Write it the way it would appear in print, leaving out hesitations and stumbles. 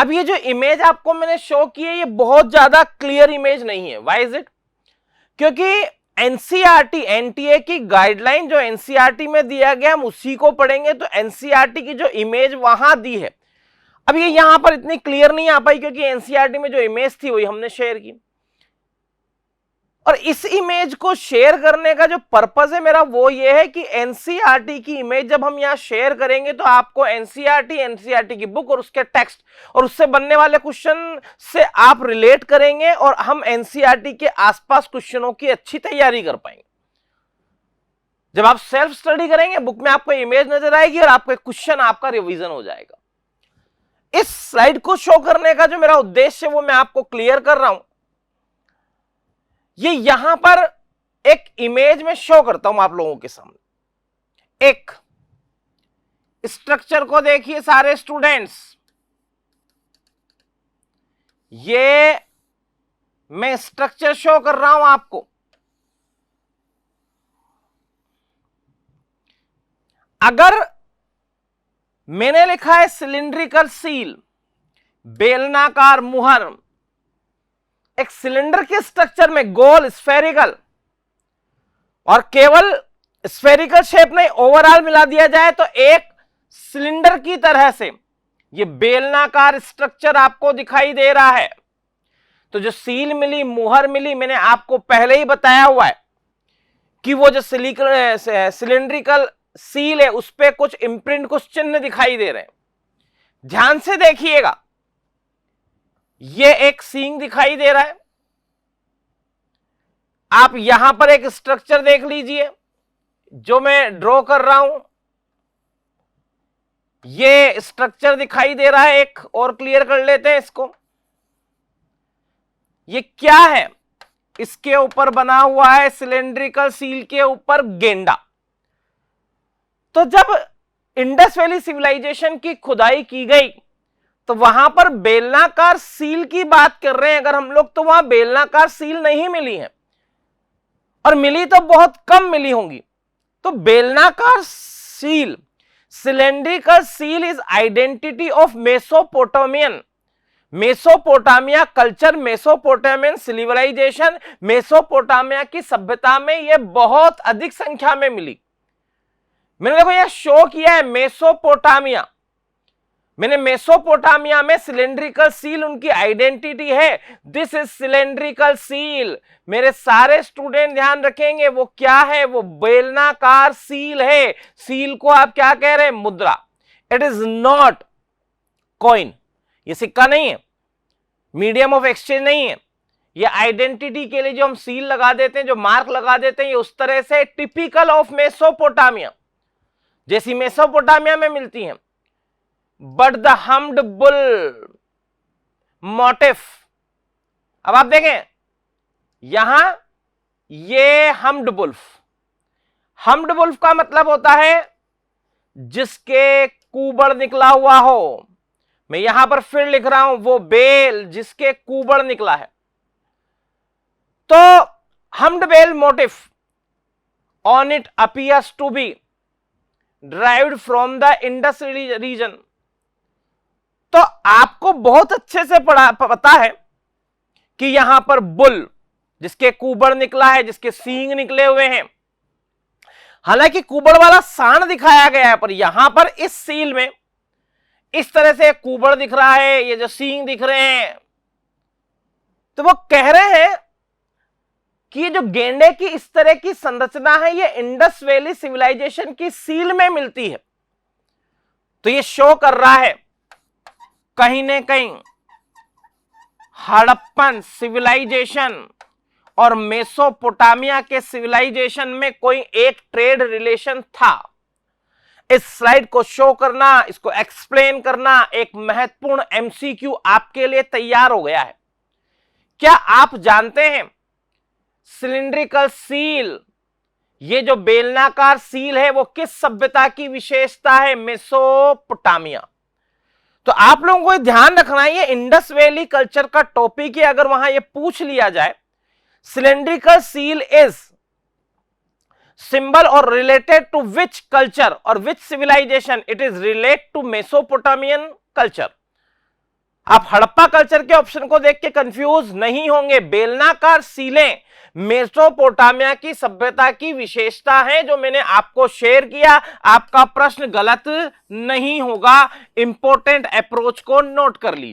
अब ये जो इमेज आपको मैंने शो की है ये बहुत ज्यादा क्लियर इमेज नहीं है। Why is it? क्योंकि एनसीईआरटी एनटीए की गाइडलाइन जो एनसीईआरटी में दिया गया हम उसी को पढ़ेंगे, तो एनसीईआरटी की जो इमेज वहां दी है अब ये यहां पर इतनी क्लियर नहीं आ पाई क्योंकि एनसीईआरटी में जो इमेज थी वही हमने शेयर की। और इस इमेज को शेयर करने का जो पर्पस है मेरा वो ये है कि एनसीईआरटी की इमेज जब हम यहां शेयर करेंगे तो आपको एनसीईआरटी की बुक और उसके टेक्स्ट और उससे बनने वाले क्वेश्चन से आप रिलेट करेंगे और हम एनसीईआरटी के आसपास क्वेश्चनों की अच्छी तैयारी कर पाएंगे। जब आप सेल्फ स्टडी करेंगे बुक में आपको इमेज नजर आएगी और आपको क्वेश्चन आपका रिवीजन हो जाएगा। इस स्लाइड को शो करने का जो मेरा उद्देश्य है वो मैं आपको क्लियर कर रहा हूं। ये यहां पर एक इमेज में शो करता हूं आप लोगों के सामने। एक स्ट्रक्चर को देखिए सारे स्टूडेंट्स, ये मैं स्ट्रक्चर शो कर रहा हूं आपको। अगर मैंने लिखा है सिलिंड्रिकल सील, बेलनाकार मुहर, एक सिलेंडर के स्ट्रक्चर में गोल स्फेरिकल और केवल स्फेरिकल शेप नहीं ओवरऑल मिला दिया जाए तो एक सिलेंडर की तरह से ये बेलनाकार स्ट्रक्चर आपको दिखाई दे रहा है। तो जो सील मिली, मुहर मिली, मैंने आपको पहले ही बताया हुआ है कि वो जो सिलिंड्रिकल सील है उस पे कुछ इंप्रिंट, कुछ चिन्ह दिखाई दे रहे हैं। ध्यान से देखिएगा, ये एक सींग दिखाई दे रहा है। आप यहां पर एक स्ट्रक्चर देख लीजिए जो मैं ड्रॉ कर रहा हूं, ये स्ट्रक्चर दिखाई दे रहा है। एक और क्लियर कर लेते हैं इसको। ये क्या है? इसके ऊपर बना हुआ है सिलेंड्रिकल सील के ऊपर गेंडा। तो जब इंडस वैली सिविलाइजेशन की खुदाई की गई तो वहां पर बेलनाकार सील की बात कर रहे हैं अगर हम लोग, तो वहां बेलनाकार सील नहीं मिली है और मिली तो बहुत कम मिली होंगी। तो बेलनाकार seal, cylindrical seal is identity of Mesopotamian, Mesopotamia culture, Mesopotamian civilisation, Mesopotamia की सभ्यता में यह बहुत अधिक संख्या में मिली। मैंने देखो यह शो किया है मेसोपोटामिया, मैंने मेसोपोटामिया में सिलेंड्रिकल सील उनकी आइडेंटिटी है। This is cylindrical seal. मेरे सारे स्टूडेंट ध्यान रखेंगे वो क्या है, वो बेलनाकार सील है। सील को आप क्या कह रहे हैं? मुद्रा। इट इज नॉट कॉइन, ये सिक्का नहीं है, मीडियम ऑफ एक्सचेंज नहीं है। ये आइडेंटिटी के लिए जो हम सील लगा देते हैं, जो मार्क लगा देते हैं, ये उस तरह से टिपिकल ऑफ मेसोपोटामिया, जैसी मेसोपोटामिया में मिलती हैं। But the humped bull motif, अब आप देखें यहां ये हम्ड बुल्फ, हम्ड बुल्फ का मतलब होता है जिसके कुबड़ निकला हुआ हो। मैं यहां पर फिर लिख रहा हूं वो बेल जिसके कुबड़ निकला है। तो humped bull motif on it appears to be derived from the Indus region. तो आपको बहुत अच्छे से पता है कि यहां पर बुल जिसके कुबड़ निकला है, जिसके सींग निकले हुए हैं, हालांकि कुबड़ वाला सांड दिखाया गया है पर यहां पर इस सील में इस तरह से कुबड़ दिख रहा है, ये जो सींग दिख रहे हैं, तो वो कह रहे हैं कि जो गेंडे की इस तरह की संरचना है ये इंडस वैली सिविलाइजेशन की सील में मिलती है। तो ये शो कर रहा है कहीं न कहीं हड़प्पन सिविलाइजेशन और मेसोपोटामिया के सिविलाइजेशन में कोई एक ट्रेड रिलेशन था। इस स्लाइड को शो करना, इसको एक्सप्लेन करना एक महत्वपूर्ण एमसीक्यू आपके लिए तैयार हो गया है। क्या आप जानते हैं सिलिंड्रिकल सील, ये जो बेलनाकार सील है वो किस सभ्यता की विशेषता है? मेसोपोटामिया। तो आप लोगों को ध्यान रखना है ये इंडस वैली कल्चर का टॉपिक है। अगर वहां ये पूछ लिया जाए सिलिंड्रिकल सील इज सिंबल और रिलेटेड टू विच कल्चर और which civilisation, it is relate to Mesopotamian culture. आप हड़प्पा कल्चर के ऑप्शन को देख के कंफ्यूज नहीं होंगे। बेलनाकार सीलें मेसोपोटामिया की सभ्यता की विशेषता है जो मैंने आपको शेयर किया। आपका प्रश्न गलत नहीं होगा, इंपॉर्टेंट अप्रोच को नोट कर लीजिए।